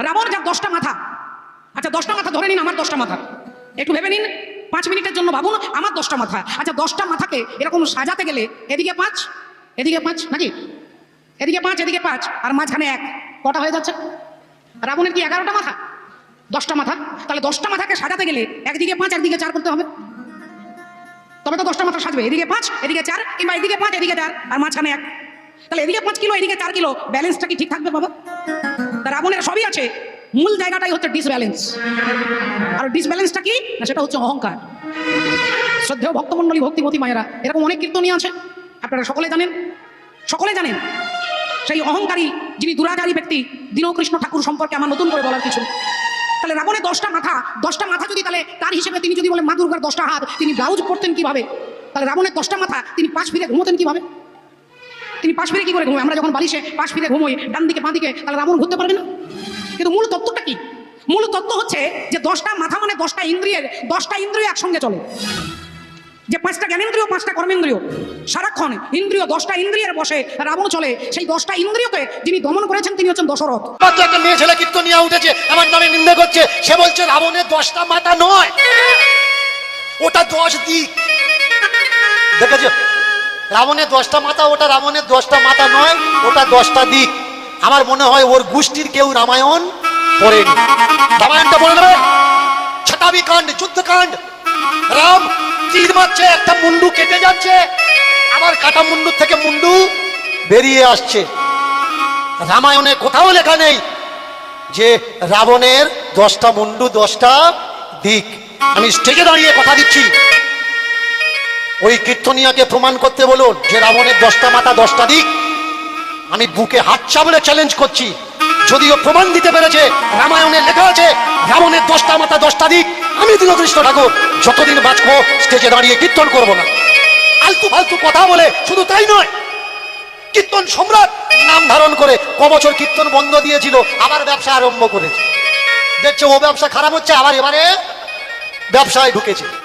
রাবণ যার 10টা মাথা, আচ্ছা 10টা মাথা ধরে নিন, আমার 10টা মাথা, একটু ভেবে নিন 5 মিনিটের জন্য ভাবুন, আমার 10টা মাথা। আচ্ছা 10টা মাথাকে এরকম সাজাতে গেলে এদিকে 5 এদিকে 5 নাকি, এদিকে 5 এদিকে 5 আর মাঝখানে 1, কটা হয়ে যাচ্ছে? রাবণের কি 11টা মাথা? 10টা মাথা। তাহলে 10টা মাথাকে সাজাতে গেলে একদিকে 5 একদিকে 4 করতে হবে, তবে তো 10টা মাথা সাজবে। এদিকে 5 এদিকে 4, কিংবা এদিকে 5 এদিকে 4 আর মাঝখানে 1। তাহলে এদিকে 5 কিলো এদিকে 4 কিলো, ব্যালেন্সটা কি ঠিক থাকবে বাবা? তা রাবণের সবই আছে, মূল জায়গাটাই হচ্ছে ডিসব্যালেন্স। আর ডিসব্যালেন্সটা কি না, সেটা হচ্ছে অহংকার। শ্রদ্ধেয় ভক্তমণ্ডলী, ভক্তিমতী মায়েরা, এরকম অনেক কীর্তনী আছে, আপনারা সকলে জানেন, সকলে জানেন। সেই অহংকারী যিনি দুরাচারী ব্যক্তি দীনকৃষ্ণ ঠাকুর সম্পর্কে আমার নতুন করে বলার কিছু। তাহলে রাবণের 10টা মাথা, 10টা মাথা যদি, তাহলে তার হিসেবে তিনি যদি বলেন মা দুর্গার 10টা হাত, তিনি ব্লাউজ পরতেন কিভাবে? তাহলে রাবণের 10টা মাথা, তিনি 5 ফিরে ঘুমোতেন কিভাবে? তিনি 5 ফিরে কি করে ঘুমোয়? আমরা যখন বালিশে 5 ফিরে ঘুমোই ডান দিকে বাঁ দিকে, তাহলে রাবণ ঘুরতে পারবে না? কিন্তু মূল তত্ত্বটা কি? মূল তত্ত্ব হচ্ছে যে 10টা মাথা মানে 10টা ইন্দ্রিয়ের, 10টা ইন্দ্রিয় একসঙ্গে চলে। যে 5টা জ্ঞানেন্দ্রিয়, 5টা কর্মেন্দ্রিয়, সারাক্ষণ ইন্দ্রিয় 10টা ইন্দ্রিয়ের বসে রাবণ চলে। সেই 10টা ইন্দ্রিয়কে যিনি দমন করেছেন তিনি হচ্ছেন দশরথ। মাত্র একটা মেয়ে ছেলে কীর্তনিয়া উঠেছে, আমার নামে নিন্দা করছে। সে বলছে রাবণের 10টা মাথা নয়, ওটা 10 দিক। দেখেছো, রাবণের 10টা মাথা, ওটা রাবণের 10টা মাথা নয়, ওটা 10টা দিক। আমার মনে হয় ওর গোষ্ঠীর কেউ রামায়ণ পড়েনি। রামায়ণটা পড়ে নেবে, ছটাবি কাণ্ড, যুদ্ধকাণ্ড। রাম তীর মারছে, একটা মুন্ডু কেটে যাচ্ছে, আবার কাটা মুন্ডু থেকে মুন্ডু বেরিয়ে আসছে। রামায়ণে কোথাও লেখা নেই যে রাবণের 10টা মুন্ডু 10টা দিক। আমি স্টেজে দাঁড়িয়ে কথা দিচ্ছি, ওই কীর্তনিয়াকে প্রমাণ করতে বলুন যে রাবণের 10টা মাথা 10টা দিক। আমি বুকে হাত চাপড়ে চ্যালেঞ্জ করছি, যদিও প্রমাণ দিতে পেরেছে রামায়ণে লেখা আছে রাবণের 10টা মাথা 10টা দিক। আমি দীনকৃষ্ণ ঠাকুর যতদিন বাঁচবো স্টেজে দাঁড়িয়ে কীর্তন করব না। আলতু ফালতু কথা বলে, শুধু তাই নয়, কীর্তন সম্রাট নাম ধারণ করে কবছর কীর্তন বন্ধ দিয়েছিল, আবার ব্যবসা আরম্ভ করেছে। দেখছে ও ব্যবসা খারাপ হচ্ছে, আবার এবারে ব্যবসায় ঢুকেছে।